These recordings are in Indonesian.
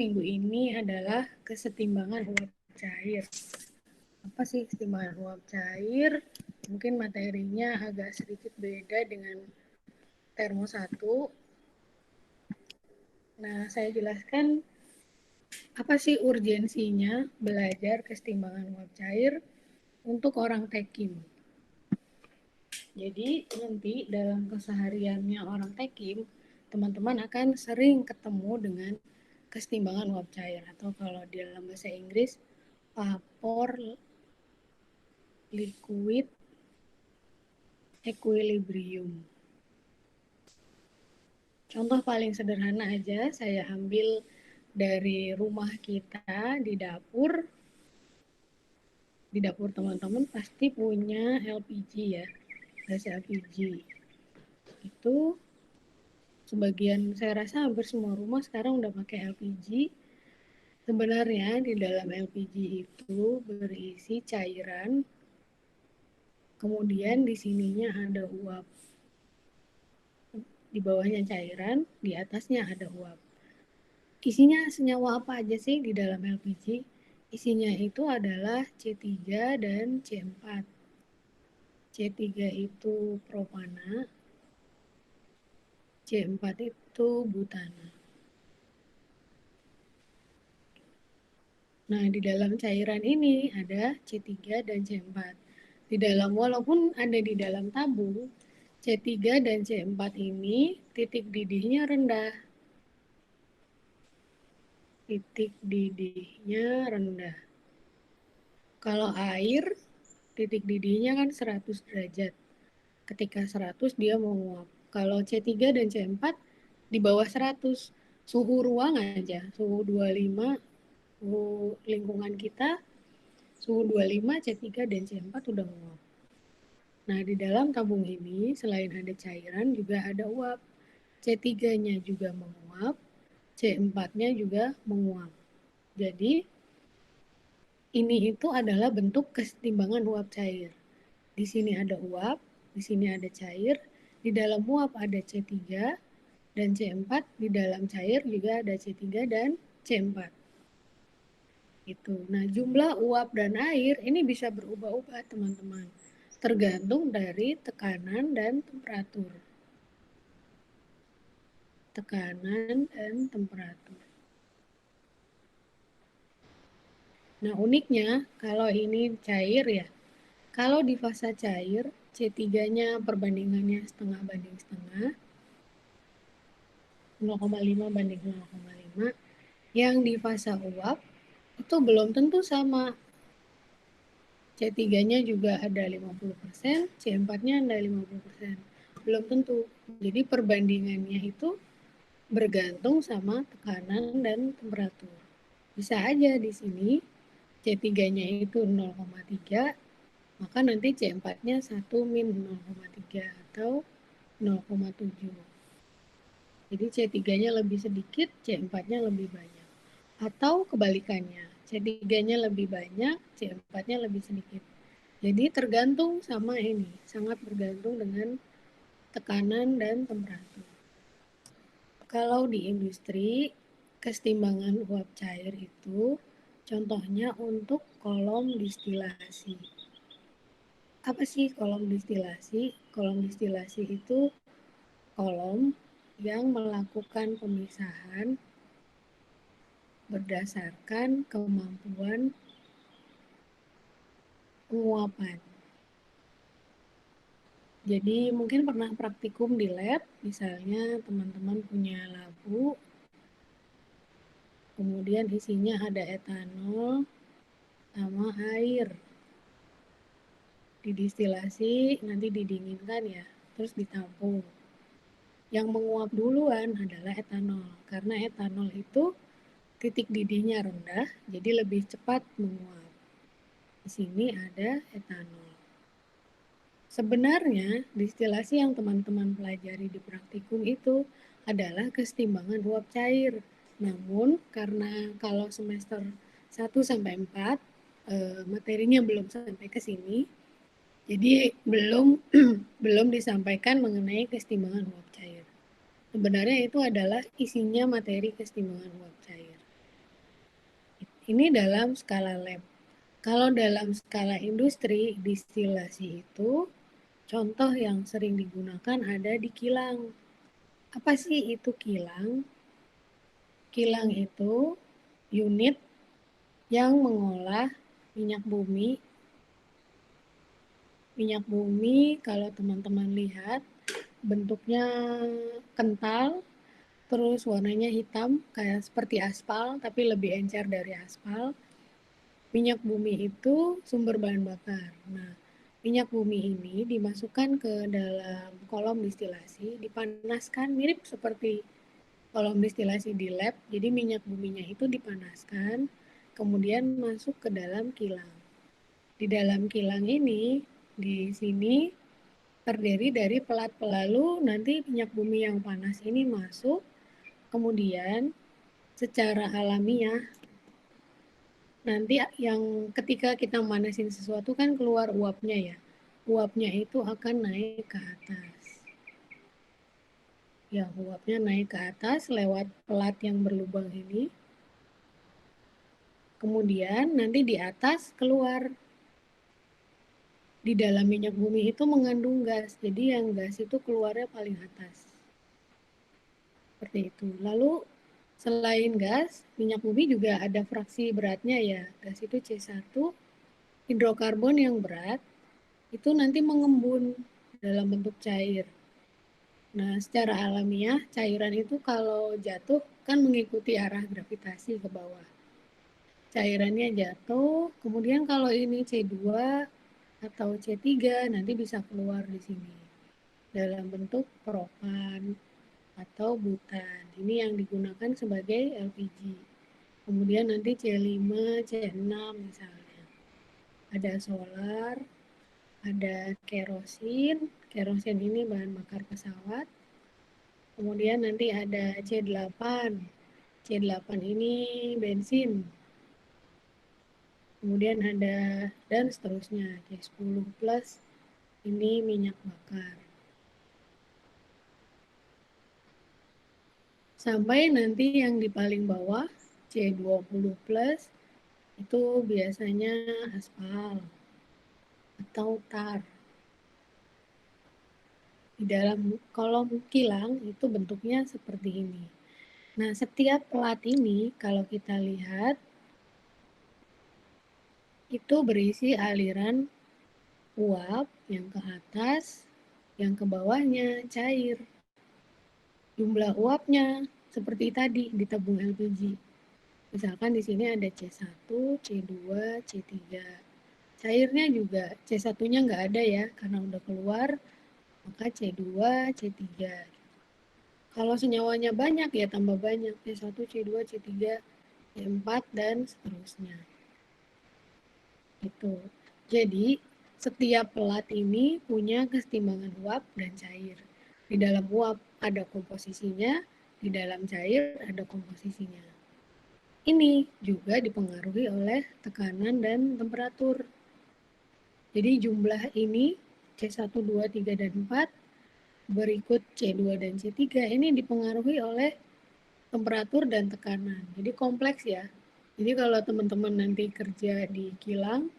minggu ini adalah kesetimbangan uap cair. Apa sih kesetimbangan uap cair? Mungkin materinya agak sedikit beda dengan termo 1. Nah, saya jelaskan apa sih urgensinya belajar kesetimbangan uap cair untuk orang tekim. Jadi nanti dalam kesehariannya orang tekim, teman-teman akan sering ketemu dengan kesetimbangan uap cair, atau kalau di dalam bahasa Inggris vapor liquid equilibrium. Contoh paling sederhana aja, saya ambil dari rumah kita di dapur. Di dapur teman-teman pasti punya LPG ya, gas LPG. Itu sebagian, saya rasa hampir semua rumah sekarang udah pakai LPG. Sebenarnya di dalam LPG itu berisi cairan, kemudian di sininya ada uap. Di bawahnya cairan, di atasnya ada uap. Isinya senyawa apa aja sih di dalam LPG? Isinya itu adalah C3 dan C4. C3 itu propana, C4 itu butana. Nah, di dalam cairan ini ada C3 dan C4. Di dalam, walaupun ada di dalam tabung, C3 dan C4 ini titik didihnya rendah. Titik didihnya rendah. Kalau air, titik didihnya kan 100 derajat. Ketika 100 dia menguap. Kalau C3 dan C4 di bawah 100. Suhu ruang aja, suhu 25, suhu lingkungan kita, suhu 25, C3 dan C4 udah menguap. Nah, di dalam tabung ini selain ada cairan juga ada uap. C3-nya juga menguap, C4-nya juga menguap. Jadi, ini itu adalah bentuk kesetimbangan uap cair. Di sini ada uap, di sini ada cair, di dalam uap ada C3 dan C4, di dalam cair juga ada C3 dan C4. Gitu. Nah, jumlah uap dan air ini bisa berubah-ubah, teman-teman. Tergantung dari tekanan dan temperatur. Tekanan dan temperatur. Nah, uniknya kalau ini cair ya. Kalau di fasa cair, C3-nya perbandingannya setengah banding setengah, 0,5 banding 0,5. Yang di fasa uap itu belum tentu sama. C3-nya juga ada 50%, C4-nya ada 50%. Belum tentu. Jadi perbandingannya itu bergantung sama tekanan dan temperatur. Bisa aja di sini C3-nya itu 0,3, maka nanti C4-nya 1 min 0,3 atau 0,7. Jadi C3-nya lebih sedikit, C4-nya lebih banyak. Atau kebalikannya, C3-nya lebih banyak, C4-nya lebih sedikit. Jadi tergantung sama ini, sangat bergantung dengan tekanan dan temperatur. Kalau di industri, kesetimbangan uap cair itu contohnya untuk kolom distilasi. Apa sih kolom distilasi? Kolom distilasi itu kolom yang melakukan pemisahan berdasarkan kemampuan penguapan. Jadi mungkin pernah praktikum di lab, misalnya teman-teman punya labu, kemudian isinya ada etanol sama air. Didistilasi, nanti didinginkan ya, terus ditampung. Yang menguap duluan adalah etanol, karena etanol itu titik didihnya rendah, jadi lebih cepat menguap. Di sini ada etanol. Sebenarnya distilasi yang teman-teman pelajari di praktikum itu adalah kesetimbangan uap cair. Namun karena kalau semester 1 sampai 4 materinya belum sampai ke sini, jadi belum disampaikan mengenai kesetimbangan uap cair. Sebenarnya itu adalah isinya materi kesetimbangan uap cair. Ini dalam skala lab. Kalau dalam skala industri, distilasi itu contoh yang sering digunakan ada di kilang. Apa sih itu kilang? Kilang itu unit yang mengolah minyak bumi. Minyak bumi kalau teman-teman lihat bentuknya kental, terus warnanya hitam kayak seperti aspal tapi lebih encer dari aspal. Minyak bumi itu sumber bahan bakar. Nah, minyak bumi ini dimasukkan ke dalam kolom distilasi, dipanaskan mirip seperti kolom distilasi di lab. Jadi minyak buminya itu dipanaskan, kemudian masuk ke dalam kilang. Di dalam kilang ini, di sini terdiri dari pelat-pelat. Lalu nanti minyak bumi yang panas ini masuk, kemudian secara alamiah nanti yang ketika kita manasin sesuatu kan keluar uapnya ya. Uapnya itu akan naik ke atas. Ya, uapnya naik ke atas lewat pelat yang berlubang ini. Kemudian nanti di atas keluar. Di dalam minyak bumi itu mengandung gas. Jadi yang gas itu keluarnya paling atas. Seperti itu. Lalu selain gas, minyak bumi juga ada fraksi beratnya ya. Gas itu C1, hidrokarbon yang berat itu nanti mengembun dalam bentuk cair. Nah, secara alamiah cairan itu kalau jatuh kan mengikuti arah gravitasi ke bawah. Cairannya jatuh, kemudian kalau ini C2 atau C3 nanti bisa keluar di sini dalam bentuk propan atau butan. Ini yang digunakan sebagai LPG. Kemudian nanti C5, C6 misalnya. Ada solar, ada kerosin. Kerosin ini bahan bakar pesawat. Kemudian nanti ada C8. C8 ini bensin. Kemudian ada dan seterusnya. C10 plus ini minyak bakar. Sampai nanti yang di paling bawah C20 plus itu biasanya aspal atau tar. Di dalam kolom kilang itu bentuknya seperti ini. Nah, setiap pelat ini kalau kita lihat itu berisi aliran uap yang ke atas, yang ke bawahnya cair. Jumlah uapnya seperti tadi di tabung LPG. Misalkan di sini ada C1, C2, C3. Cairnya juga C1-nya nggak ada ya, karena udah keluar, maka C2, C3. Kalau senyawanya banyak ya tambah banyak, C1, C2, C3, C4, dan seterusnya. Itu. Jadi, setiap pelat ini punya kesetimbangan uap dan cair. Di dalam uap ada komposisinya, di dalam cair ada komposisinya. Ini juga dipengaruhi oleh tekanan dan temperatur. Jadi jumlah ini C1, 2, 3, dan 4, berikut C2 dan C3, ini dipengaruhi oleh temperatur dan tekanan. Jadi kompleks ya. Jadi kalau teman-teman nanti kerja di kilang,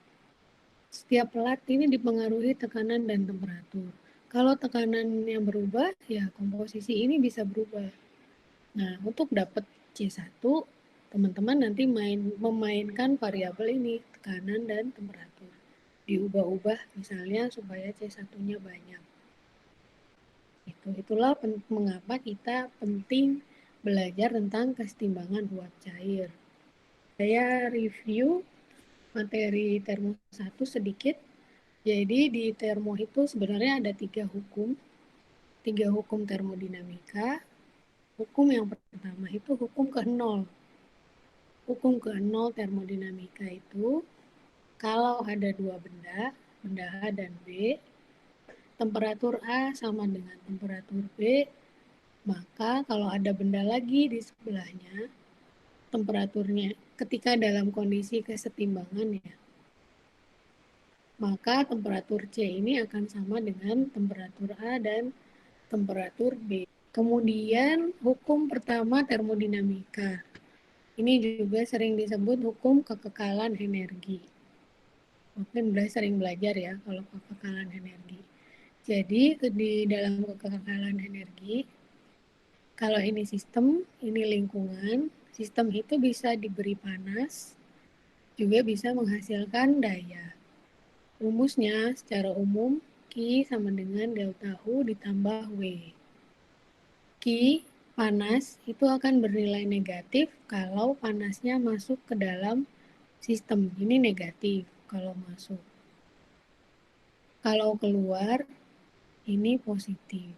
setiap pelat ini dipengaruhi tekanan dan temperatur. Kalau tekanannya berubah, ya komposisi ini bisa berubah. Nah, untuk dapat C1, teman-teman nanti memainkan variabel ini, tekanan dan temperatur. Diubah-ubah misalnya supaya C1-nya banyak. Itulah mengapa kita penting belajar tentang kesetimbangan uap cair. Saya review materi termo 1 sedikit. Jadi di termo itu sebenarnya ada 3 hukum termodinamika. Hukum yang pertama itu hukum ke-0. Hukum ke-0 termodinamika itu kalau ada 2 benda, benda A dan B, temperatur A sama dengan temperatur B, maka kalau ada benda lagi di sebelahnya, temperaturnya ketika dalam kondisi kesetimbangan ya, maka temperatur C ini akan sama dengan temperatur A dan temperatur B. Kemudian hukum pertama termodinamika. Ini juga sering disebut hukum kekekalan energi. Mungkin udah sering belajar ya kalau kekekalan energi. Jadi di dalam kekekalan energi, kalau ini sistem, ini lingkungan, sistem itu bisa diberi panas, juga bisa menghasilkan daya. Rumusnya secara umum, Q sama dengan delta U ditambah W. Q, panas, itu akan bernilai negatif kalau panasnya masuk ke dalam sistem. Ini negatif kalau masuk. Kalau keluar, ini positif.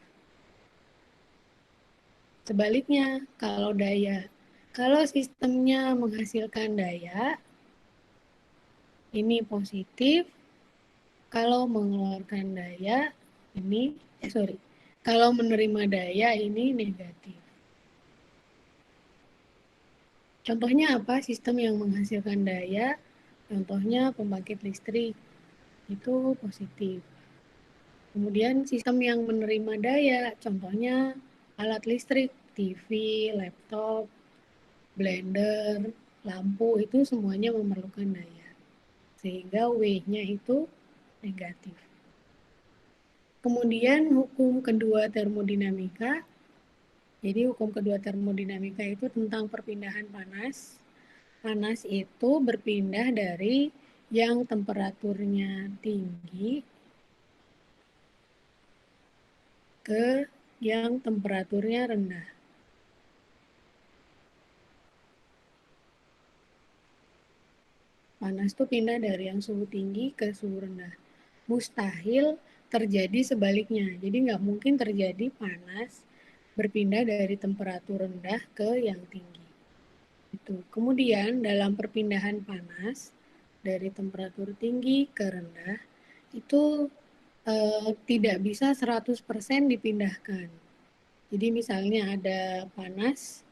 Sebaliknya, kalau daya, kalau sistemnya menghasilkan daya, ini positif. Kalau mengeluarkan daya, ini, kalau menerima daya, ini negatif. Contohnya apa? Sistem yang menghasilkan daya, contohnya pembangkit listrik, itu positif. Kemudian sistem yang menerima daya, contohnya alat listrik, TV, laptop, blender, lampu, itu semuanya memerlukan daya. Sehingga W-nya itu negatif. Kemudian hukum kedua termodinamika. Jadi hukum kedua termodinamika itu tentang perpindahan panas. Panas itu berpindah dari yang temperaturnya tinggi ke yang temperaturnya rendah. Panas itu pindah dari yang suhu tinggi ke suhu rendah. Mustahil terjadi sebaliknya. Jadi nggak mungkin terjadi panas berpindah dari temperatur rendah ke yang tinggi. Itu. Kemudian dalam perpindahan panas dari temperatur tinggi ke rendah itu tidak bisa 100% dipindahkan. Jadi misalnya ada panas,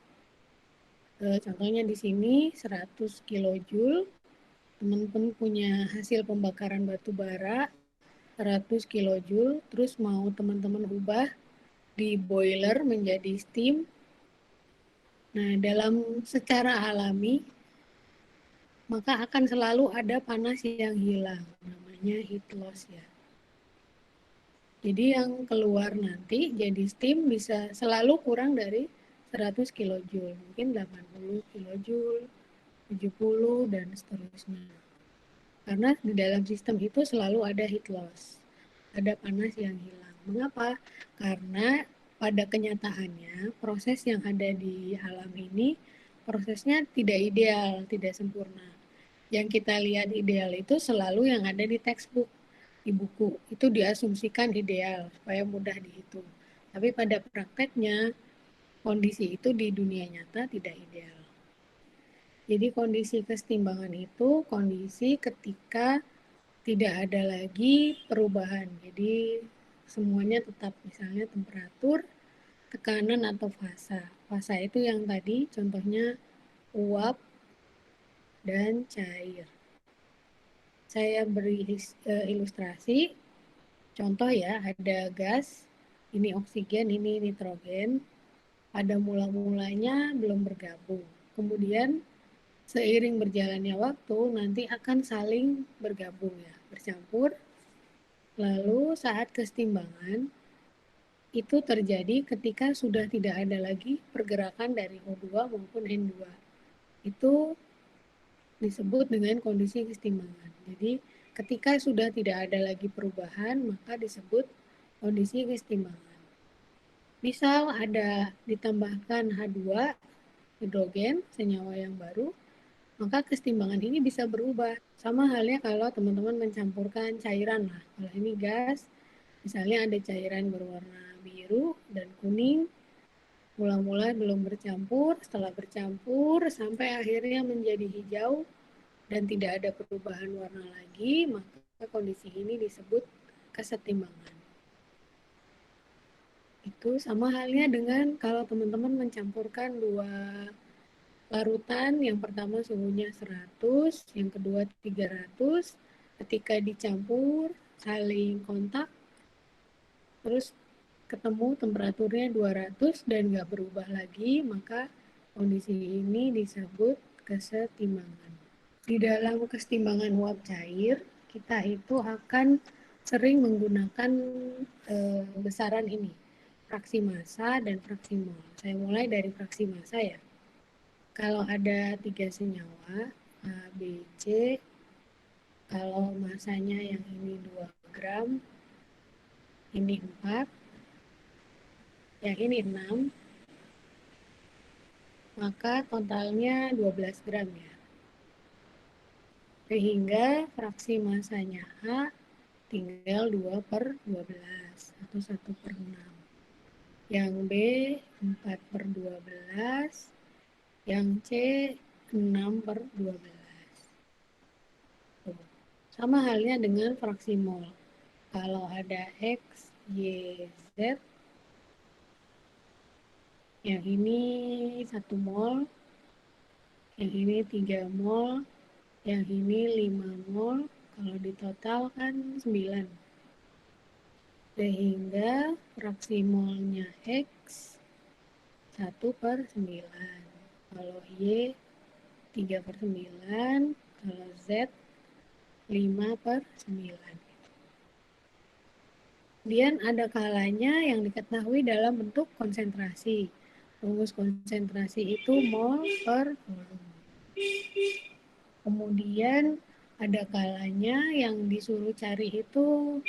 contohnya di sini 100 kilojoule, teman-teman punya hasil pembakaran batu bara 100 kilojoule, terus mau teman-teman ubah di boiler menjadi steam. Nah, dalam secara alami, maka akan selalu ada panas yang hilang, namanya heat loss ya. Jadi yang keluar nanti jadi steam bisa selalu kurang dari 100 kilojoule, mungkin 80 kilojoule, 70 dan seterusnya. Karena di dalam sistem itu selalu ada heat loss, ada panas yang hilang. Mengapa? Karena pada kenyataannya proses yang ada di alam ini prosesnya tidak ideal, tidak sempurna. Yang kita lihat ideal itu selalu yang ada di textbook, di buku. Itu diasumsikan ideal supaya mudah dihitung. Tapi pada prakteknya kondisi itu di dunia nyata tidak ideal. Jadi kondisi kesetimbangan itu kondisi ketika tidak ada lagi perubahan. Jadi semuanya tetap, misalnya temperatur, tekanan atau fasa. Fasa itu yang tadi contohnya uap dan cair. Saya beri ilustrasi. Contoh ya, ada gas, ini oksigen, ini nitrogen. Pada mula-mulanya belum bergabung. Kemudian seiring berjalannya waktu nanti akan saling bergabung ya, bercampur. Lalu saat kesetimbangan itu terjadi ketika sudah tidak ada lagi pergerakan dari O2 maupun N2. Itu disebut dengan kondisi kesetimbangan. Jadi ketika sudah tidak ada lagi perubahan, maka disebut kondisi kesetimbangan. Misal ada ditambahkan H2, hidrogen, senyawa yang baru, maka kesetimbangan ini bisa berubah. Sama halnya kalau teman-teman mencampurkan cairan lah. Kalau ini gas, misalnya ada cairan berwarna biru dan kuning, mula-mula belum bercampur, setelah bercampur sampai akhirnya menjadi hijau dan tidak ada perubahan warna lagi, maka kondisi ini disebut kesetimbangan. Itu sama halnya dengan kalau teman-teman mencampurkan dua larutan, yang pertama suhunya 100, yang kedua 300, ketika dicampur saling kontak, terus ketemu temperaturnya 200 dan nggak berubah lagi, maka Kondisi ini disebut kesetimbangan. Di dalam kesetimbangan uap cair, kita itu akan sering menggunakan besaran ini, fraksi massa dan fraksi mol. Saya mulai dari fraksi massa ya. Kalau ada 3 senyawa, A, B, C, kalau masanya yang ini 2 gram, ini 4, yang ini 6, maka totalnya 12 gram ya. Sehingga fraksi massanya A tinggal 2 per 12 atau 1 per 6. Yang B 4 per 12, yang C 6 per 12. Tuh. Sama halnya dengan fraksi mol. Kalau ada X, Y, Z, yang ini 1 mol, yang ini 3 mol, yang ini 5 mol, kalau ditotal kan 9. Sehingga fraksi molnya X 1 per 9. Kalau Y 3 per 9, kalau Z 5 per 9. Kemudian ada kalanya yang diketahui dalam bentuk konsentrasi. Rumus konsentrasi itu mol per volume. Kemudian ada kalanya yang disuruh cari itu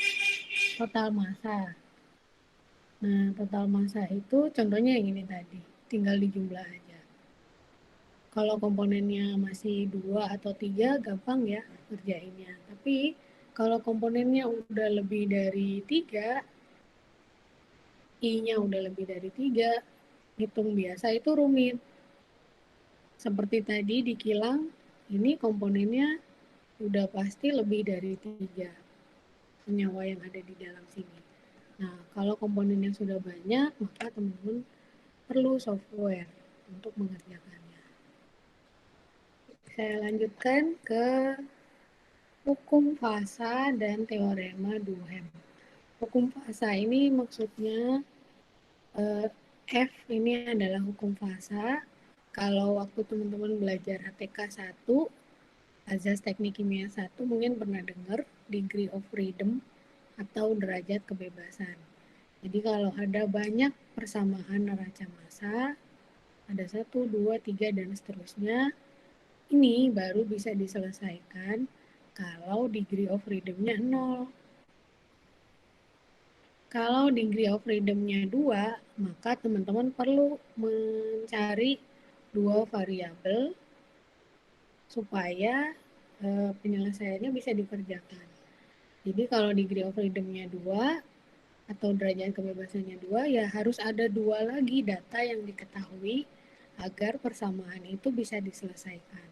total massa. Nah, total massa itu contohnya yang ini tadi, tinggal dijumlah aja. Kalau komponennya masih 2 atau 3, gampang ya kerjainnya. Tapi kalau komponennya udah lebih dari 3, I-nya udah lebih dari 3, hitung biasa itu rumit. Seperti tadi di kilang, ini komponennya udah pasti lebih dari 3 senyawa yang ada di dalam sini. Nah, kalau komponennya sudah banyak, maka teman-teman perlu software untuk mengerjakannya. Saya lanjutkan ke hukum fasa dan teorema Duhem. Hukum fasa ini maksudnya F ini adalah hukum fasa. Kalau waktu teman-teman belajar HTK 1, Azas Teknik Kimia 1 mungkin pernah dengar degree of freedom atau derajat kebebasan. Jadi kalau ada banyak persamaan neraca massa, ada 1, 2, 3, dan seterusnya, ini baru bisa diselesaikan kalau degree of freedom-nya 0. Kalau degree of freedom-nya 2, maka teman-teman perlu mencari 2 variabel supaya penyelesaiannya bisa dikerjakan. Jadi kalau degree of freedom-nya 2 atau derajat kebebasannya 2, ya harus ada 2 lagi data yang diketahui agar persamaan itu bisa diselesaikan.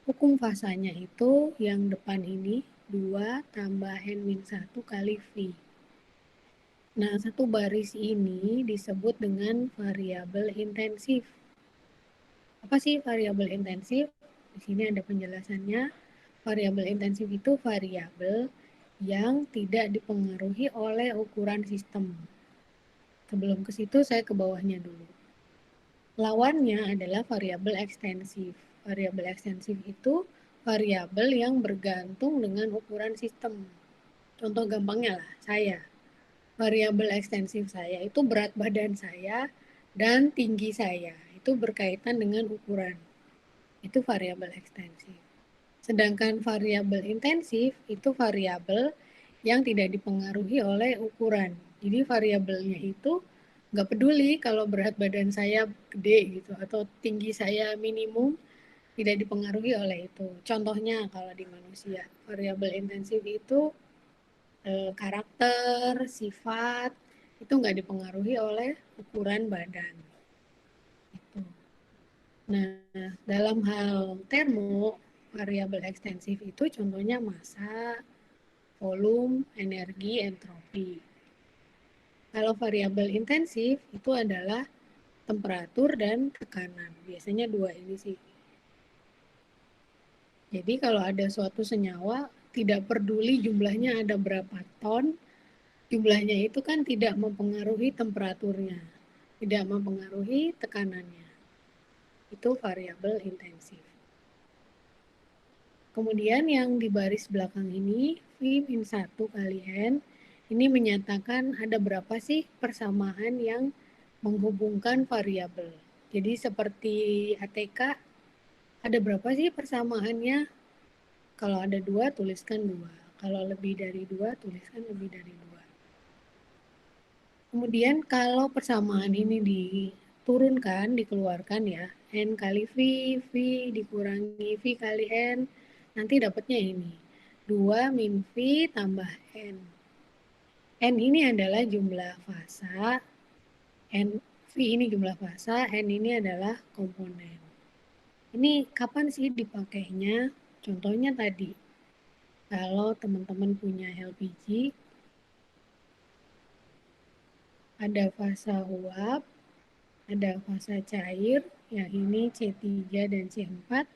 Hukum fasanya itu yang depan ini 2 tambah N-1 kali V. Nah, satu baris ini disebut dengan variabel intensif. Apa sih variabel intensif? Di sini ada penjelasannya. Variabel intensif itu variabel yang tidak dipengaruhi oleh ukuran sistem. Sebelum ke situ, saya ke bawahnya dulu. Lawannya adalah variabel ekstensif. Variabel ekstensif itu variabel yang bergantung dengan ukuran sistem. Contoh gampangnya lah, saya. Variabel ekstensif saya itu berat badan saya dan tinggi saya. Itu berkaitan dengan ukuran. Itu variabel ekstensif. Sedangkan variabel intensif itu variabel yang tidak dipengaruhi oleh ukuran. Jadi variabelnya itu nggak peduli kalau berat badan saya gede gitu atau tinggi saya minimum, tidak dipengaruhi oleh itu. Contohnya kalau di manusia, variabel intensif itu karakter, sifat, itu nggak dipengaruhi oleh ukuran badan. Itu. Nah, dalam hal termo, variabel ekstensif itu contohnya massa, volume, energi, entropi. Kalau variabel intensif itu adalah temperatur dan tekanan. Biasanya dua ini sih. Jadi kalau ada suatu senyawa, tidak peduli jumlahnya ada berapa ton, jumlahnya itu kan tidak mempengaruhi temperaturnya. tidak mempengaruhi tekanannya. Itu variabel intensif. Kemudian yang di baris belakang ini, V-1 kali N, ini menyatakan ada berapa sih persamaan yang menghubungkan variabel. Jadi seperti ATK, ada berapa sih persamaannya? Kalau ada 2, tuliskan 2. Kalau lebih dari 2, tuliskan lebih dari 2. Kemudian kalau persamaan ini diturunkan, dikeluarkan ya, N kali V, V dikurangi V kali N, nanti dapatnya ini. 2 min V tambah N. N ini adalah jumlah fasa, N, V ini jumlah fasa, N ini adalah komponen. Ini kapan sih dipakainya? Contohnya tadi, kalau teman-teman punya LPG, ada fasa uap, ada fasa cair, yang ini C3 dan C4,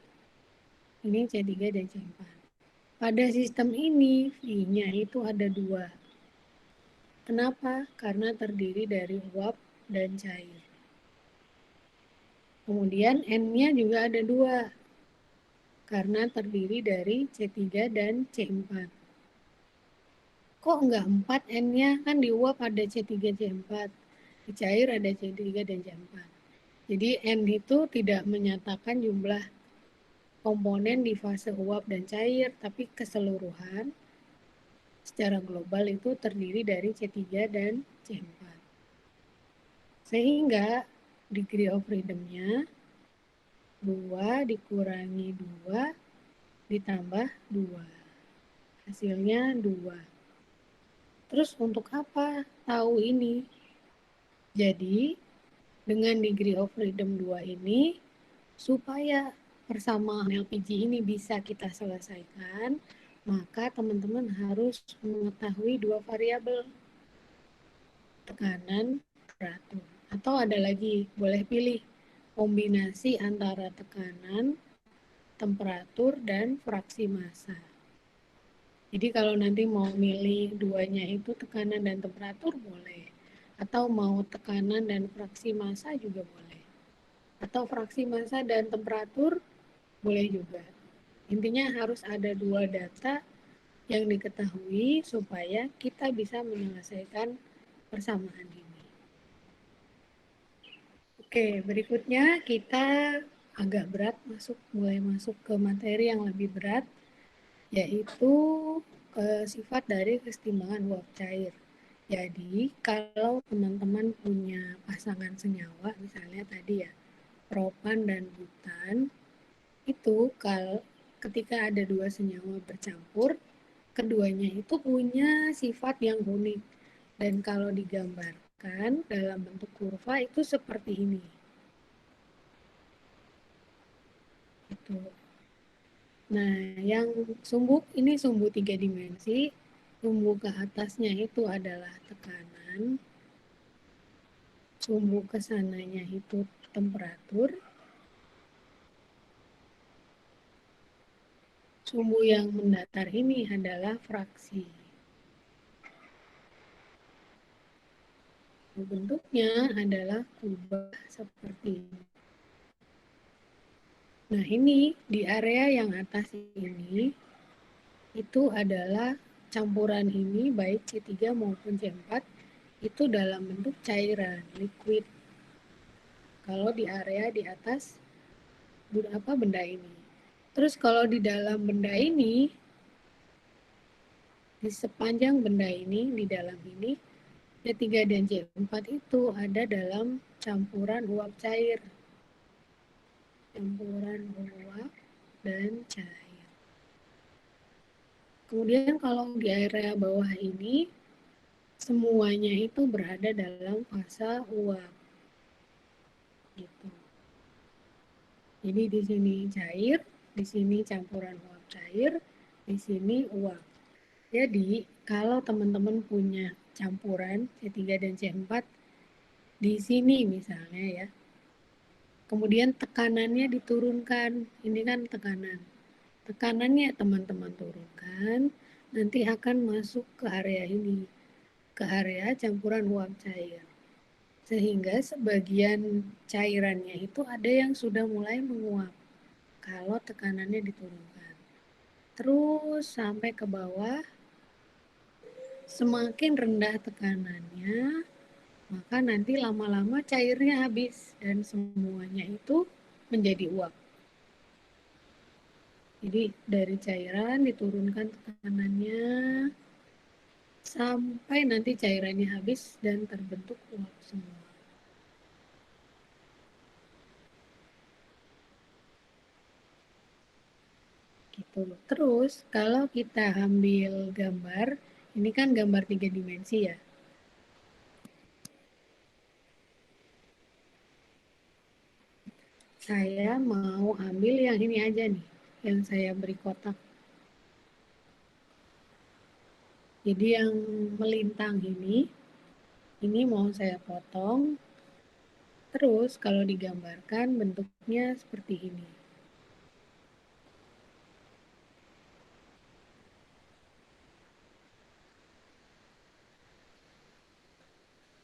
ini C3 dan C4. Pada sistem ini, V-nya itu ada 2. Kenapa? Karena terdiri dari uap dan cair. Kemudian N-nya juga ada 2, karena terdiri dari C3 dan C4. Kok enggak 4 N-nya? Kan di uap ada C3, C4. Di cair ada C3 dan C4. Jadi N itu tidak menyatakan jumlah komponen di fase uap dan cair, tapi keseluruhan secara global itu terdiri dari C3 dan C4. Sehingga degree of freedom-nya 2 dikurangi 2 ditambah 2. Hasilnya 2. Terus untuk apa tahu ini? Jadi dengan degree of freedom 2 ini, supaya persamaan LPG ini bisa kita selesaikan, maka teman-teman harus mengetahui 2 variabel, tekanan, temperatur. Atau ada lagi, boleh pilih kombinasi antara tekanan, temperatur, dan fraksi massa. Jadi kalau nanti mau milih duanya itu tekanan dan temperatur boleh. Atau mau tekanan dan fraksi massa juga boleh. Atau fraksi massa dan temperatur boleh juga. Intinya harus ada 2 data yang diketahui supaya kita bisa menyelesaikan persamaan ini. Oke, berikutnya kita agak berat mulai masuk ke materi yang lebih berat, yaitu sifat dari kesetimbangan uap cair. Jadi, kalau teman-teman punya pasangan senyawa, misalnya tadi ya, propan dan butan, itu kalau ketika ada 2 senyawa bercampur, keduanya itu punya sifat yang unik. Dan kalau digambarkan dalam bentuk kurva itu seperti ini. Itu. Nah, yang sumbu ini sumbu 3 dimensi. Sumbu ke atasnya itu adalah tekanan. Sumbu ke sananya itu temperatur. Sumbu yang mendatar ini adalah fraksi. Bentuknya adalah kubah seperti ini. Nah, ini di area yang atas ini itu adalah campuran ini baik C3 maupun C4 itu dalam bentuk cairan, liquid. Kalau di area di atas benda ini. Terus kalau di dalam benda ini, di sepanjang benda ini, di dalam ini, C3 dan C4 itu ada dalam campuran uap cair. Campuran uap dan cair. Kemudian kalau di area bawah ini, semuanya itu berada dalam fase uap. Gitu. Jadi di sini cair, di sini campuran uap cair, di sini uap. Jadi kalau teman-teman punya campuran C3 dan C4 di sini misalnya ya, kemudian tekanannya diturunkan, ini kan tekanan. Tekanannya teman-teman turunkan, nanti akan masuk ke area ini, ke area campuran uap cair. Sehingga sebagian cairannya itu ada yang sudah mulai menguap kalau tekanannya diturunkan. Terus sampai ke bawah, semakin rendah tekanannya, maka nanti lama-lama cairnya habis dan semuanya itu menjadi uap. Jadi dari cairan diturunkan tekanannya sampai nanti cairannya habis dan terbentuk uap semua. Gitu. Terus kalau kita ambil gambar, ini kan gambar 3 dimensi ya. Saya mau ambil yang ini aja nih, yang saya beri kotak. Jadi yang melintang ini mau saya potong. Terus kalau digambarkan bentuknya seperti ini.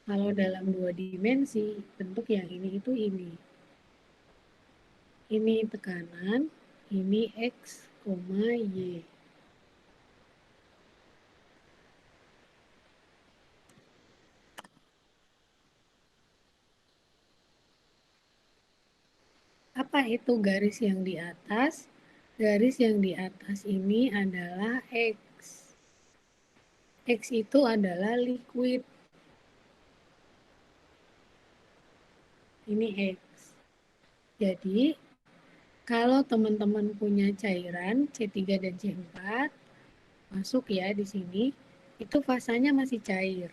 Kalau dalam 2 dimensi, bentuk yang ini itu ini. Ini tekanan, ini X, Y. Apa itu garis yang di atas? Garis yang di atas ini adalah X. X itu adalah liquid. Ini X. Jadi, kalau teman-teman punya cairan C3 dan C4, masuk ya di sini, itu fasanya masih cair.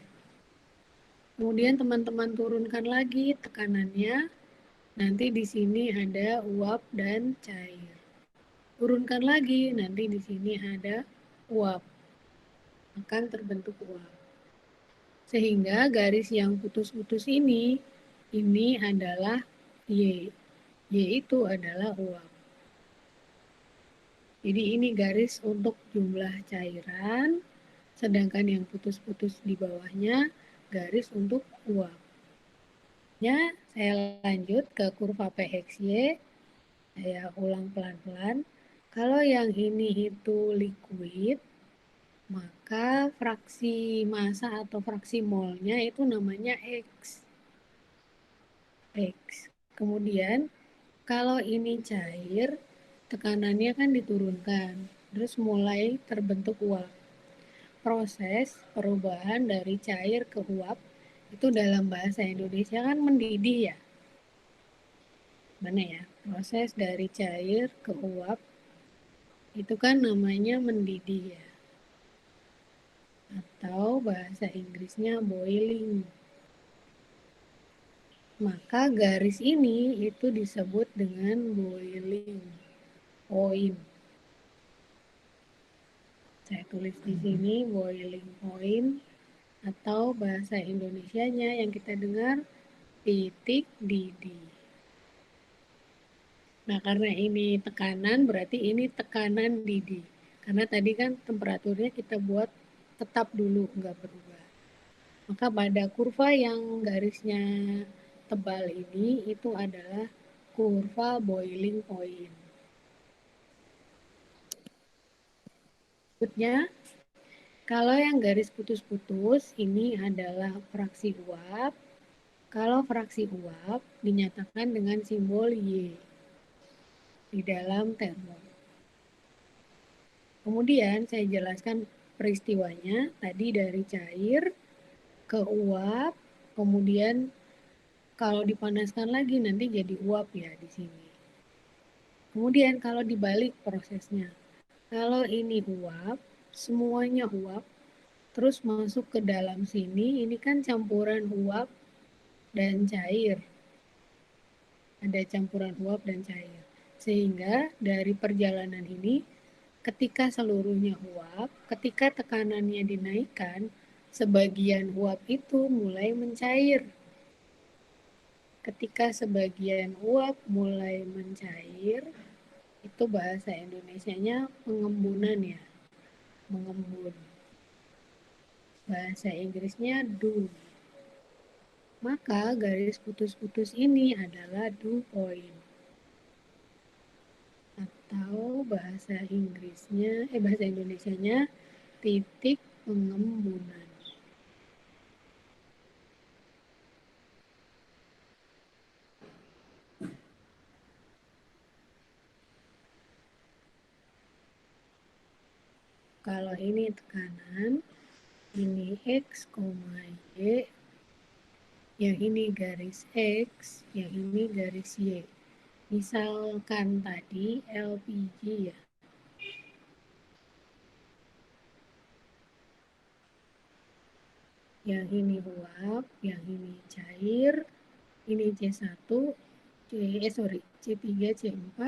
Kemudian teman-teman turunkan lagi tekanannya, nanti di sini ada uap dan cair. Turunkan lagi, nanti di sini ada uap. Akan terbentuk uap. Sehingga garis yang putus-putus ini adalah Y. Y itu adalah uap. Jadi ini garis untuk jumlah cairan, sedangkan yang putus-putus di bawahnya garis untuk uap. Ya, saya lanjut ke kurva PXY. Saya ulang pelan-pelan. Kalau yang ini itu liquid, maka fraksi massa atau fraksi molnya itu namanya X. X. Kemudian kalau ini cair, tekanannya kan diturunkan, terus mulai terbentuk uap. Proses perubahan dari cair ke uap itu dalam bahasa Indonesia kan mendidih ya. Mana ya? Proses dari cair ke uap itu kan namanya mendidih ya. Atau bahasa Inggrisnya boiling. Maka garis ini itu disebut dengan boiling point. Saya tulis di sini boiling point atau bahasa Indonesianya yang kita dengar titik didih. Nah, karena ini tekanan berarti ini tekanan didih. Karena tadi kan temperaturnya kita buat tetap dulu, nggak berubah. Maka pada kurva yang garisnya tebal ini itu adalah kurva boiling point. Berikutnya, kalau yang garis putus-putus ini adalah fraksi uap. Kalau fraksi uap dinyatakan dengan simbol Y di dalam termo. Kemudian saya jelaskan peristiwanya tadi dari cair ke uap, kemudian kalau dipanaskan lagi nanti jadi uap ya di sini. Kemudian kalau dibalik prosesnya, kalau ini uap, semuanya uap, terus masuk ke dalam sini, ini kan campuran uap dan cair. Ada campuran uap dan cair. Sehingga dari perjalanan ini, ketika seluruhnya uap, ketika tekanannya dinaikkan, sebagian uap itu mulai mencair. Ketika sebagian uap mulai mencair, itu bahasa Indonesianya pengembunan ya, mengembun. Bahasa Inggrisnya do. Maka garis putus-putus ini adalah dew point. Atau bahasa Indonesianya titik pengembunan. Kalau ini tekanan, ini X, Y, yang ini garis X, yang ini garis Y. Misalkan tadi LPG ya. Yang ini uap, yang ini cair, ini C1, C3, C4,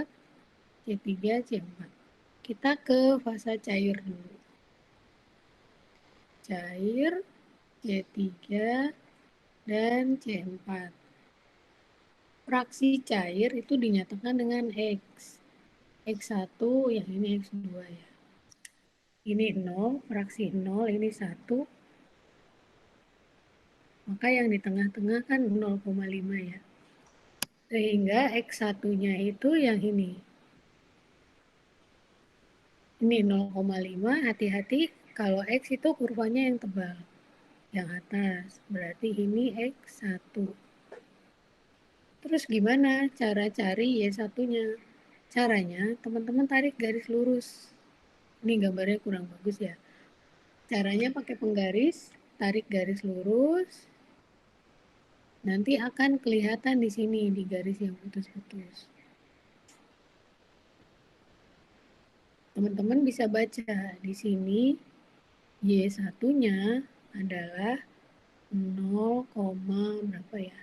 C3, C4. Kita ke fase cair dulu. Cair, C3, dan C4. Fraksi cair itu dinyatakan dengan X. X1, yang ini X2 ya. Ini 0, fraksi 0, ini 1. Maka yang di tengah-tengah kan 0,5 ya. Sehingga X1-nya itu yang ini. Ini 0,5, hati-hati kalau X itu kurvanya yang tebal. Yang atas, berarti ini X1. Terus gimana cara cari Y1-nya? Caranya, teman-teman tarik garis lurus. Ini gambarnya kurang bagus ya. Caranya pakai penggaris, tarik garis lurus, nanti akan kelihatan di sini, di garis yang putus-putus. Teman-teman bisa baca di sini, Y1-nya adalah 0, berapa ya?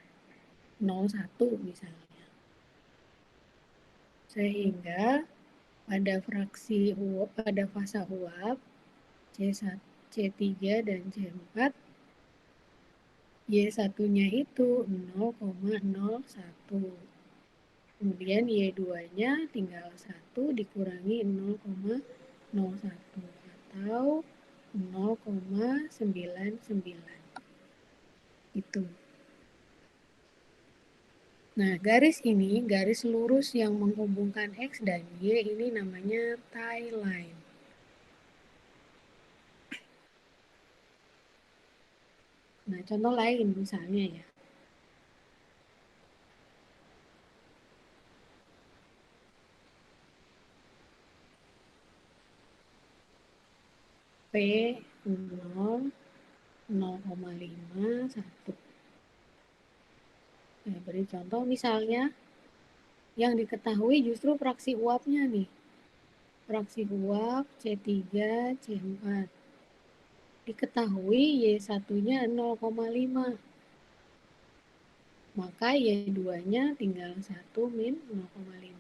0,1 misalnya. Sehingga pada fasa uap C1, C3 dan C4 Y1-nya itu 0,01. Kemudian Y2-nya tinggal 1 dikurangi 0,01 atau 0,99. Itu. Nah, garis ini, garis lurus yang menghubungkan X dan Y ini namanya tie line. Nah, contoh lain misalnya ya. P 0, 0,5, 1. Nah, beri contoh misalnya yang diketahui justru fraksi uapnya nih. Fraksi uap C3, C4. Diketahui Y1-nya 0,5. Maka Y2-nya tinggal 1 min 0,5.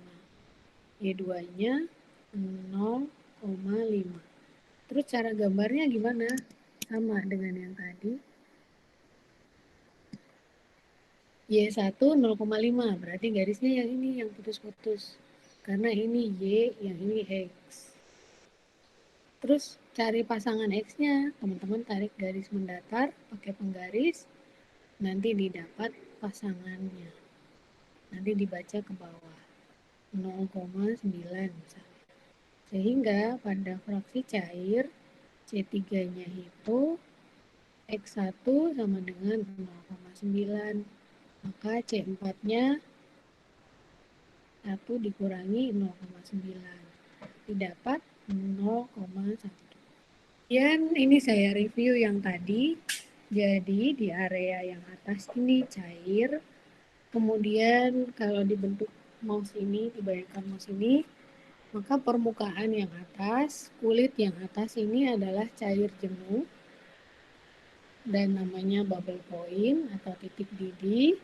Y2-nya 0,5. Terus cara gambarnya gimana? Sama dengan yang tadi. Y1 0,5, berarti garisnya yang ini yang putus-putus. Karena ini Y, yang ini X. Terus cari pasangan X-nya, teman-teman tarik garis mendatar, pakai penggaris, nanti didapat pasangannya. Nanti dibaca ke bawah, 0,9 misalnya. Sehingga pada fraksi cair, C3-nya itu X1 sama dengan 0,9. Maka C4-nya 1 dikurangi 0,9. Didapat 0,1. Dan ini saya review yang tadi. Jadi di area yang atas ini cair. Kemudian kalau dibentuk mouse ini, dibayangkan mouse ini, maka permukaan yang atas, kulit yang atas ini adalah cair jenuh. Dan namanya bubble point atau titik didih.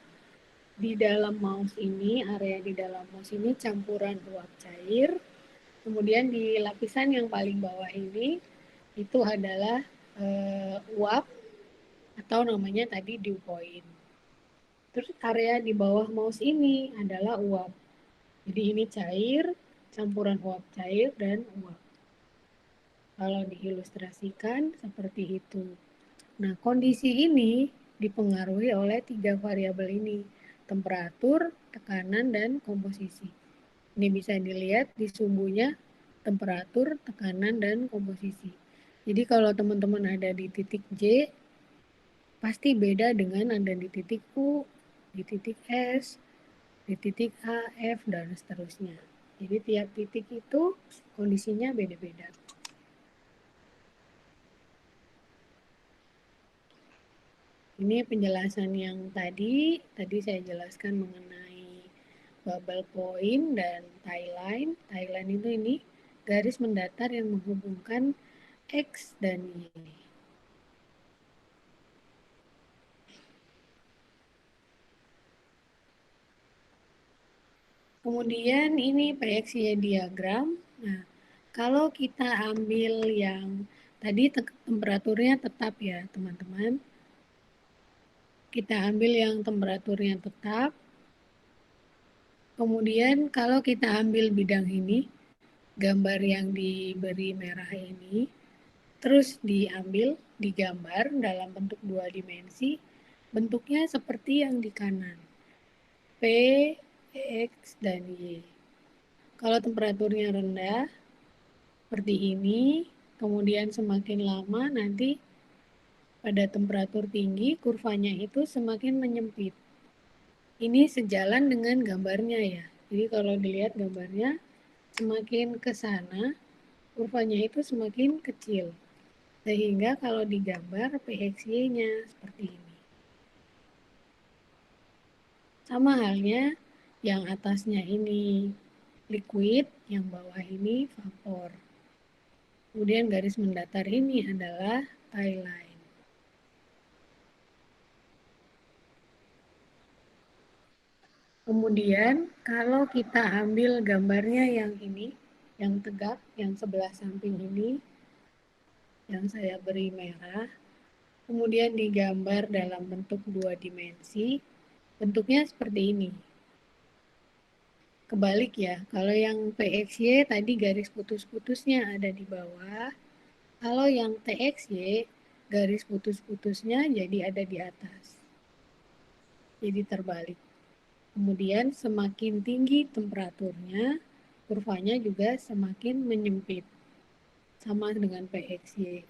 Di dalam mouse ini, area di dalam mouse ini campuran uap cair. Kemudian di lapisan yang paling bawah ini, itu adalah uap atau namanya tadi dew point. Terus area di bawah mouse ini adalah uap. Jadi ini cair, campuran uap cair dan uap. Kalau diilustrasikan seperti itu. Nah, kondisi ini dipengaruhi oleh 3 variabel ini, temperatur, tekanan, dan komposisi. Ini bisa dilihat di sumbunya, temperatur, tekanan, dan komposisi. Jadi kalau teman-teman ada di titik J, pasti beda dengan ada di titik U, di titik S, di titik A, F, dan seterusnya. Jadi tiap titik itu kondisinya beda-beda. Ini penjelasan yang tadi saya jelaskan mengenai bubble point dan tie line. Tie line itu ini garis mendatar yang menghubungkan X dan Y. Kemudian ini proyeksi diagram. Nah, kalau kita ambil yang tadi temperaturnya tetap ya, teman-teman. Kita ambil yang temperaturnya tetap. Kemudian kalau kita ambil bidang ini, gambar yang diberi merah ini, terus digambar dalam bentuk 2 dimensi, bentuknya seperti yang di kanan, P, X, dan Y. Kalau temperaturnya rendah, seperti ini, kemudian semakin lama nanti pada temperatur tinggi, kurvanya itu semakin menyempit. Ini sejalan dengan gambarnya ya. Jadi kalau dilihat gambarnya, semakin ke sana, kurvanya itu semakin kecil. Sehingga kalau digambar PXY-nya seperti ini. Sama halnya yang atasnya ini liquid, yang bawah ini vapor. Kemudian garis mendatar ini adalah tie line. Kemudian kalau kita ambil gambarnya yang ini, yang tegak, yang sebelah samping ini, yang saya beri merah, kemudian digambar dalam bentuk 2 dimensi, bentuknya seperti ini. Kebalik ya, kalau yang PXY tadi garis putus-putusnya ada di bawah, kalau yang TXY garis putus-putusnya jadi ada di atas. Jadi terbalik. Kemudian semakin tinggi temperaturnya, kurvanya juga semakin menyempit. Sama dengan PXY.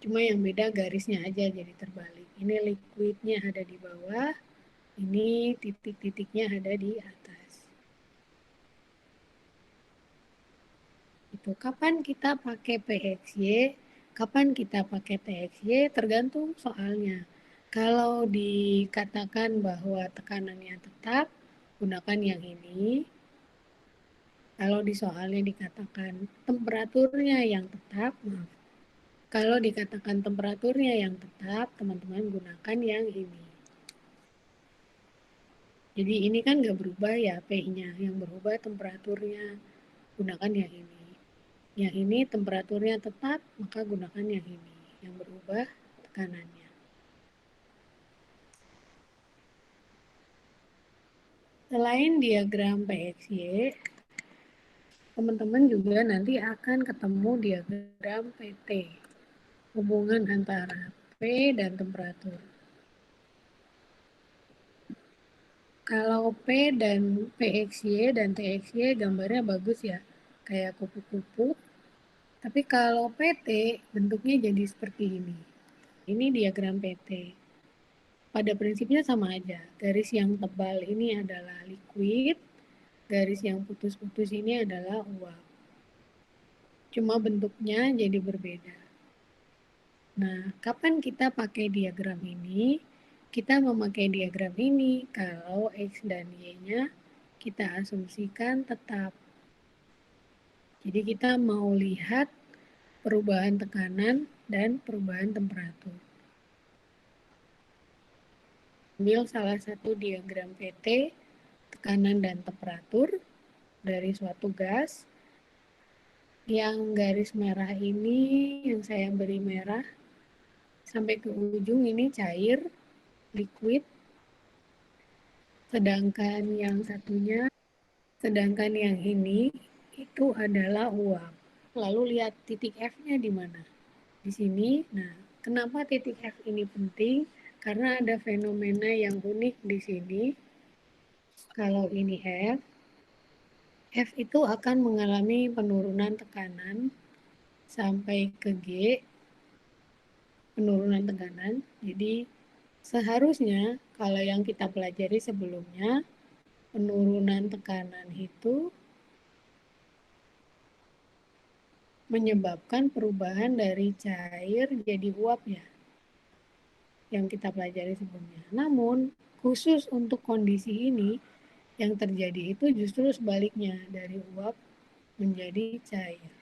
Cuma yang beda garisnya aja jadi terbalik. Ini liquidnya ada di bawah, ini titik-titiknya ada di atas. Itu kapan kita pakai PXY, kapan kita pakai TXY tergantung soalnya. Kalau dikatakan bahwa tekanannya tetap, gunakan yang ini. Kalau di soalnya dikatakan temperaturnya yang tetap, maaf. Kalau dikatakan temperaturnya yang tetap, teman-teman gunakan yang ini. Jadi ini kan nggak berubah ya P-nya, yang berubah temperaturnya. Gunakan yang ini. Yang ini temperaturnya tetap, maka gunakan yang ini. Yang berubah tekanannya. Selain diagram PXY, teman-teman juga nanti akan ketemu diagram PT. Hubungan antara P dan temperatur. Kalau P dan PXY dan TXY gambarnya bagus ya, kayak kupu-kupu. Tapi kalau PT bentuknya jadi seperti ini. Ini diagram PT. Pada prinsipnya sama aja. Garis yang tebal ini adalah liquid, garis yang putus-putus ini adalah uap. Cuma bentuknya jadi berbeda. Nah, kapan kita pakai diagram ini? Kita memakai diagram ini kalau X dan Y-nya kita asumsikan tetap. Jadi kita mau lihat perubahan tekanan dan perubahan temperatur. Ambil salah satu diagram PT, tekanan dan temperatur dari suatu gas. Yang garis merah ini, yang saya beri merah, sampai ke ujung ini cair, liquid. Sedangkan yang ini itu adalah uap. Lalu lihat titik F-nya di mana? Di sini. Nah, Kenapa titik F ini penting? Karena ada fenomena yang unik di sini. Kalau ini F itu akan mengalami penurunan tekanan sampai ke G, penurunan tekanan. Jadi seharusnya kalau yang kita pelajari sebelumnya, penurunan tekanan itu menyebabkan perubahan dari cair jadi uap ya, yang kita pelajari sebelumnya. Namun, khusus untuk kondisi ini, yang terjadi itu justru sebaliknya, dari uap menjadi cair.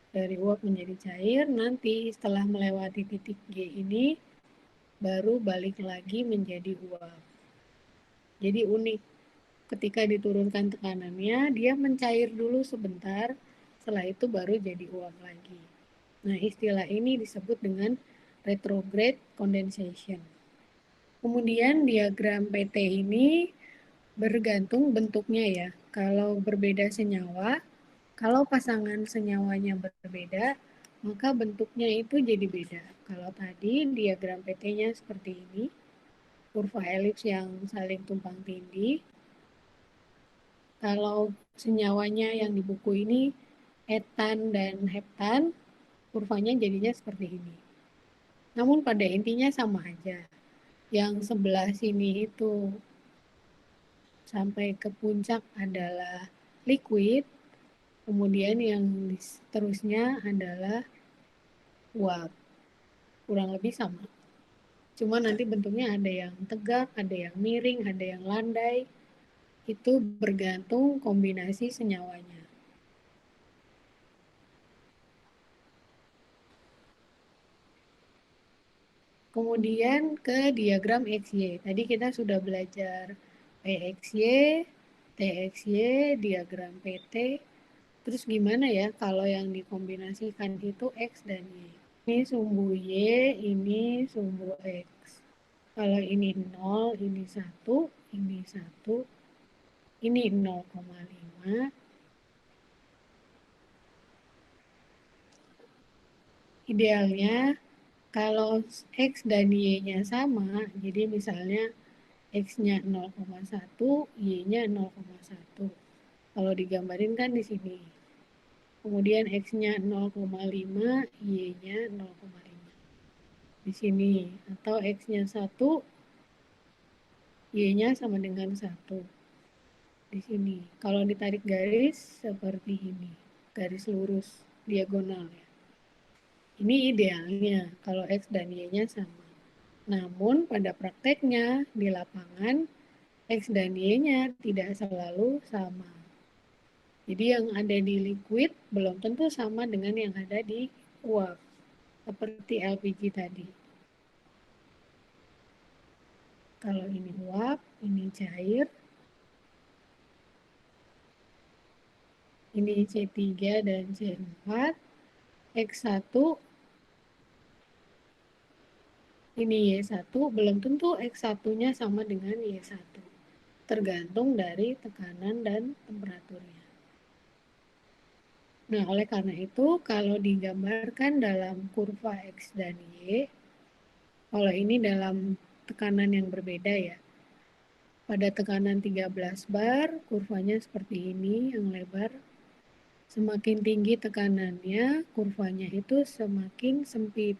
Dari uap menjadi cair, nanti setelah melewati titik G ini, baru balik lagi menjadi uap. Jadi unik, ketika diturunkan tekanannya, dia mencair dulu sebentar, setelah itu baru jadi uap lagi. Nah, istilah ini disebut dengan retrograde condensation. Kemudian diagram PT ini bergantung bentuknya ya. Kalau berbeda senyawa, kalau pasangan senyawanya berbeda, maka bentuknya itu jadi beda. Kalau tadi diagram PT-nya seperti ini, kurva elips yang saling tumpang tindih. Kalau senyawanya yang di buku ini etan dan heptan, kurvanya jadinya seperti ini. Namun pada intinya sama aja. Yang sebelah sini itu sampai ke puncak adalah liquid, kemudian yang seterusnya adalah uap. Kurang lebih sama. Cuma nanti bentuknya ada yang tegak, ada yang miring, ada yang landai. Itu bergantung kombinasi senyawanya. Kemudian ke diagram XY. Tadi kita sudah belajar PXY, TXY, diagram PT. Terus gimana ya kalau yang dikombinasikan itu X dan Y? Ini sumbu Y, ini sumbu X. Kalau ini 0, ini 1, ini 1, ini 0,5. Idealnya kalau X dan Y-nya sama, jadi misalnya X-nya 0,1, Y-nya 0,1. Kalau digambarin kan di sini. Kemudian X-nya 0,5, Y-nya 0,5. Di sini. Atau X-nya 1, Y-nya sama dengan 1. Di sini. Kalau ditarik garis seperti ini. Garis lurus, diagonal ya. Ini idealnya kalau X dan Y-nya sama. Namun pada prakteknya di lapangan X dan Y-nya tidak selalu sama. Jadi yang ada di liquid belum tentu sama dengan yang ada di uap. Seperti LPG tadi. Kalau ini uap, ini cair. Ini C3 dan C4. X1, ini Y1, belum tentu X1-nya sama dengan Y1. Tergantung dari tekanan dan temperaturnya. Nah, oleh karena itu, kalau digambarkan dalam kurva X dan Y, kalau ini dalam tekanan yang berbeda ya. Pada tekanan 13 bar, kurvanya seperti ini, yang lebar. Semakin tinggi tekanannya, kurvanya itu semakin sempit.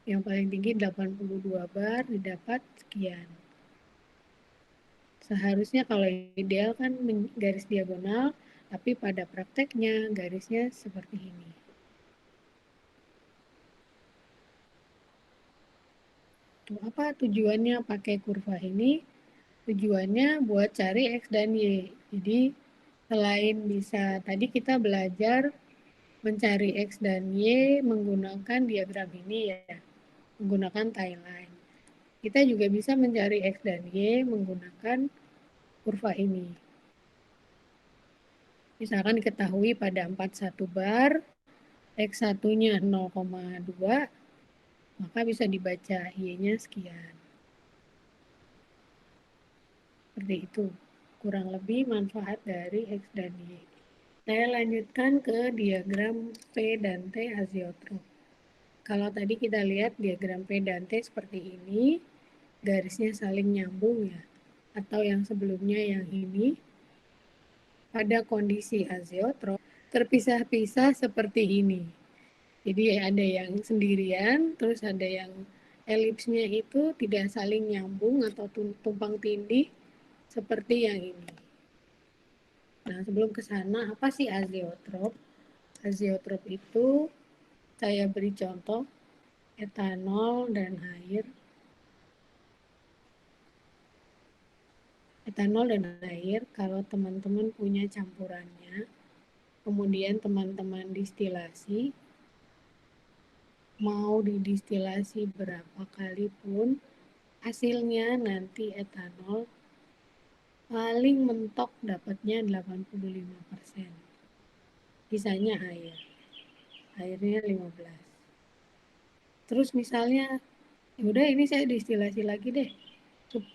Yang paling tinggi 82 bar didapat sekian. Seharusnya kalau ideal kan garis diagonal, tapi pada prakteknya garisnya seperti ini. Tuh, apa tujuannya pakai kurva ini? Tujuannya buat cari X dan Y. Jadi selain bisa, tadi kita belajar mencari X dan Y menggunakan diagram ini ya, menggunakan tie line. Kita juga bisa mencari X dan Y menggunakan kurva ini. Misalkan diketahui pada 41 bar, X1-nya 0,2, maka bisa dibaca Y-nya sekian. Seperti itu. Kurang lebih manfaat dari X dan Y. Saya lanjutkan ke diagram P dan T azeotrop. Kalau tadi kita lihat diagram P dan T seperti ini, garisnya saling nyambung ya. Atau yang sebelumnya yang ini, pada kondisi azeotrop, terpisah-pisah seperti ini. Jadi ada yang sendirian, terus ada yang elipsnya itu tidak saling nyambung atau tumpang tindih seperti yang ini. Nah, sebelum ke sana, apa sih azeotrop? Azeotrop itu saya beri contoh etanol dan air. Etanol dan air, kalau teman-teman punya campurannya, kemudian teman-teman distilasi, mau didistilasi berapa kali pun, hasilnya nanti etanol paling mentok dapatnya 85%. Sisanya air. Airnya 15. Terus misalnya, udah ini saya distilasi lagi deh.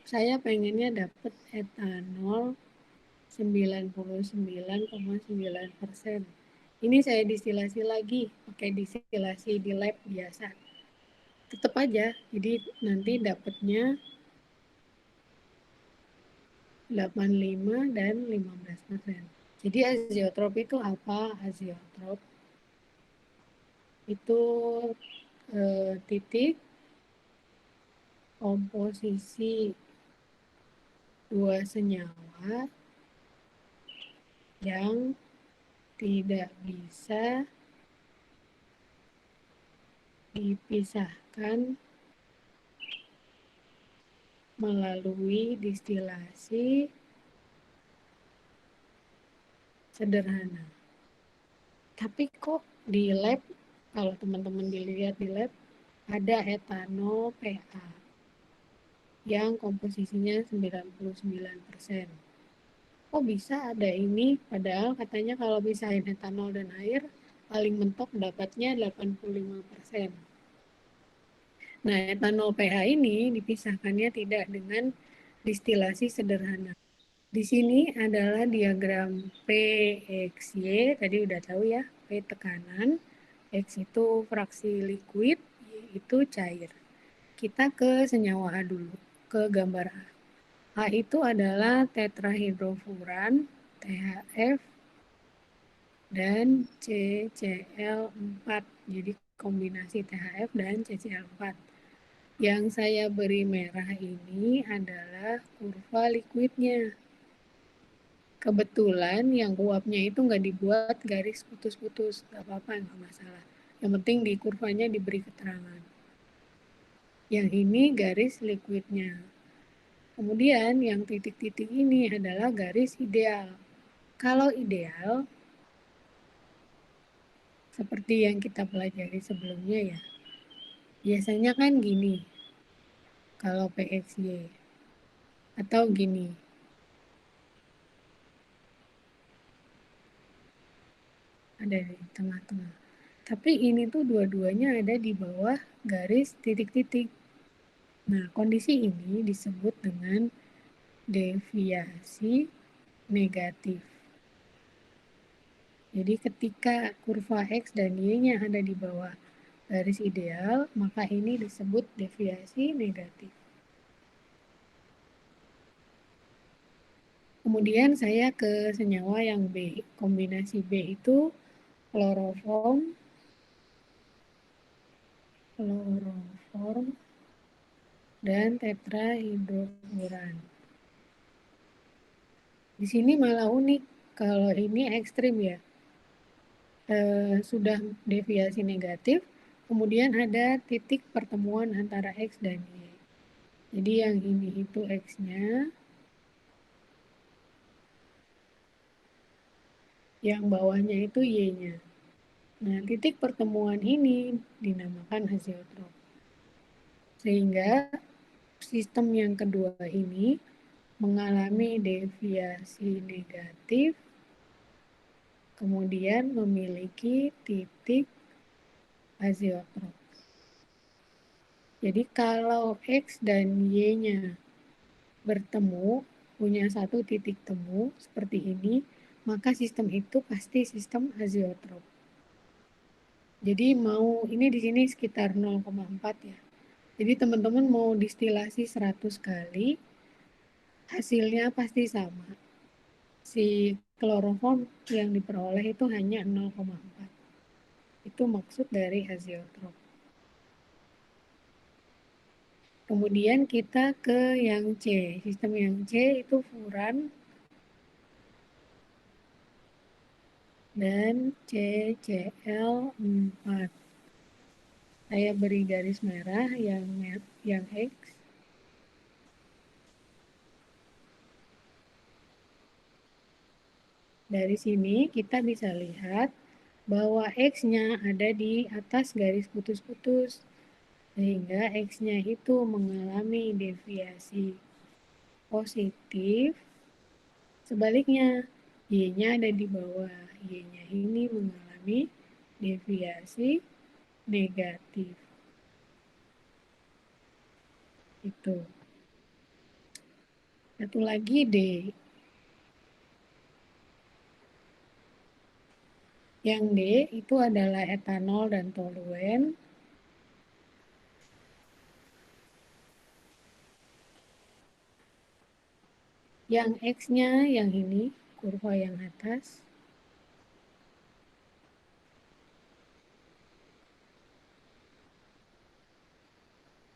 Saya pengennya dapat etanol 99,9%. Ini saya distilasi lagi, pakai distilasi di lab biasa. Tetap aja, jadi nanti dapatnya 85 dan 15%. Jadi azeotrop itu apa? Azeotrop itu titik komposisi dua senyawa yang tidak bisa dipisahkan melalui distilasi sederhana. Tapi kok di lab, kalau teman-teman dilihat di lab, ada etanol PA yang komposisinya 99%. Kok bisa ada ini? Padahal katanya kalau pisahin etanol dan air, paling mentok dapatnya 85%. Nah, etanol pH ini dipisahkannya tidak dengan distilasi sederhana. Di sini adalah diagram PXY, tadi udah tahu ya, P tekanan, X itu fraksi liquid, Y itu cair. Kita ke senyawa A dulu, ke gambar A. A itu adalah tetrahidrofuran, THF, dan CCl4. Jadi kombinasi THF dan CCl4. Yang saya beri merah ini adalah kurva liquidnya. Kebetulan yang uapnya itu nggak dibuat garis putus-putus, nggak apa-apa, nggak masalah. Yang penting di kurvanya diberi keterangan. Yang ini garis liquidnya. Kemudian yang titik-titik ini adalah garis ideal. Kalau ideal, seperti yang kita pelajari sebelumnya ya, biasanya kan gini, kalau PXY, atau gini, ada di tengah-tengah. Tapi ini tuh dua-duanya ada di bawah garis titik-titik. Nah, kondisi ini disebut dengan deviasi negatif. Jadi ketika kurva X dan Y-nya ada di bawah garis ideal, maka ini disebut deviasi negatif. Kemudian saya ke senyawa yang B. Kombinasi B itu kloroform, dan tetrahidrofuran. Di sini malah unik, kalau ini ekstrim ya. Sudah deviasi negatif, kemudian ada titik pertemuan antara X dan Y. Jadi yang ini itu X-nya, yang bawahnya itu Y-nya. Nah, titik pertemuan ini dinamakan azeotrop. Sehingga sistem yang kedua ini mengalami deviasi negatif, kemudian memiliki titik azeotrop. Jadi kalau X dan Y-nya bertemu, punya satu titik temu seperti ini, maka sistem itu pasti sistem azeotrop. Jadi mau ini di sini sekitar 0,4 ya. Jadi teman-teman mau distilasi 100 kali, hasilnya pasti sama. Si kloroform yang diperoleh itu hanya 0,4. Itu maksud dari azeotrop. Kemudian kita ke yang C. Sistem yang C itu furan dan CCl4. Saya beri garis merah yang X. Dari sini kita bisa lihat bahwa X-nya ada di atas garis putus-putus, sehingga X-nya itu mengalami deviasi positif. Sebaliknya, Y-nya ada di bawah. Y-nya ini mengalami deviasi negatif. Itu. Satu lagi D. Yang D itu adalah etanol dan toluen. Yang X-nya yang ini, kurva yang atas.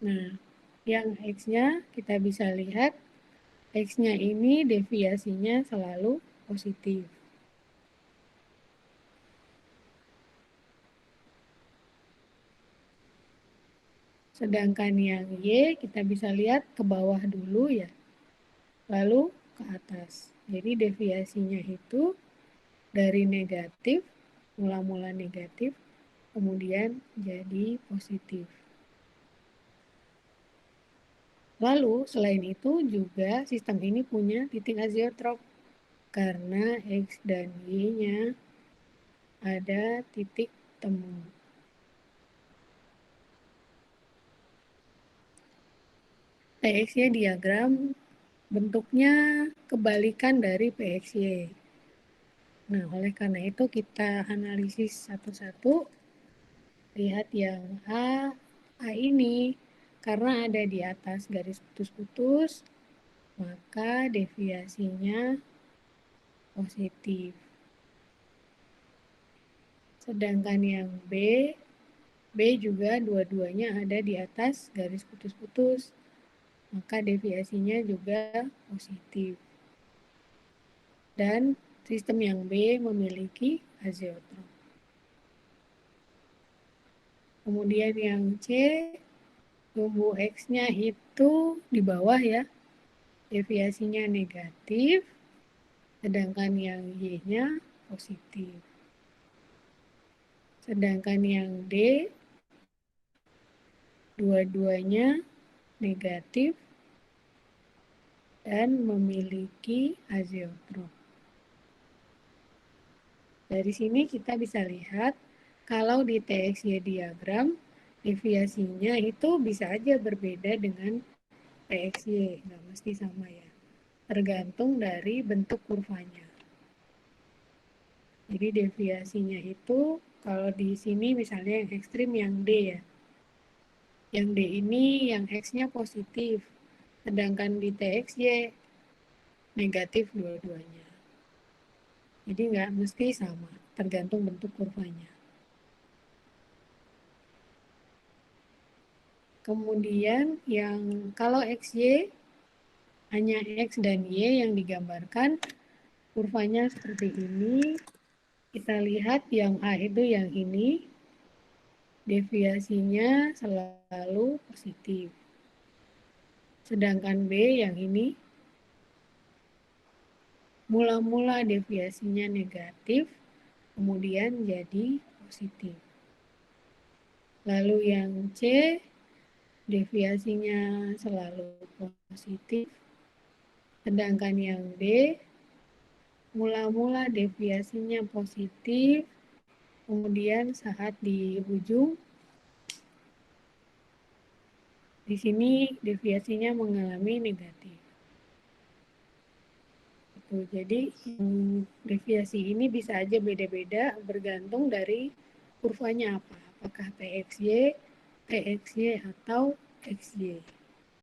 Nah, yang X-nya kita bisa lihat, X-nya ini deviasinya selalu positif. Sedangkan yang Y kita bisa lihat ke bawah dulu ya, lalu ke atas. Jadi deviasinya itu dari negatif, mula-mula negatif, kemudian jadi positif. Lalu selain itu juga sistem ini punya titik azeotrop karena X dan Y-nya ada titik temu. PXY diagram bentuknya kebalikan dari PXY. Nah, oleh karena itu kita analisis satu-satu. Lihat yang A ini karena ada di atas garis putus-putus, maka deviasinya positif. Sedangkan yang B juga dua-duanya ada di atas garis putus-putus, maka deviasinya juga positif. Dan sistem yang B memiliki azeotrop. Kemudian yang C, tumbuh X-nya itu di bawah ya, deviasinya negatif, sedangkan yang Y-nya positif. Sedangkan yang D, dua-duanya negatif dan memiliki azeotrop. Dari sini kita bisa lihat kalau di TXY diagram, deviasinya itu bisa aja berbeda dengan TXY, nggak mesti sama ya. Tergantung dari bentuk kurvanya. Jadi deviasinya itu kalau di sini misalnya yang ekstrim yang D ya. Yang D ini yang X-nya positif, sedangkan di TXY negatif dua-duanya. Jadi nggak mesti sama, tergantung bentuk kurvanya. Kemudian yang kalau XY hanya X dan Y yang digambarkan, kurvanya seperti ini. Kita lihat yang A itu yang ini, deviasinya selalu positif. Sedangkan B yang ini, mula-mula deviasinya negatif, kemudian jadi positif. Lalu yang C, deviasinya selalu positif. Sedangkan yang D, mula-mula deviasinya positif, kemudian saat di ujung, di sini deviasinya mengalami negatif. Jadi deviasi ini bisa aja beda-beda bergantung dari kurvanya apa? Apakah PXY, PXY atau XY?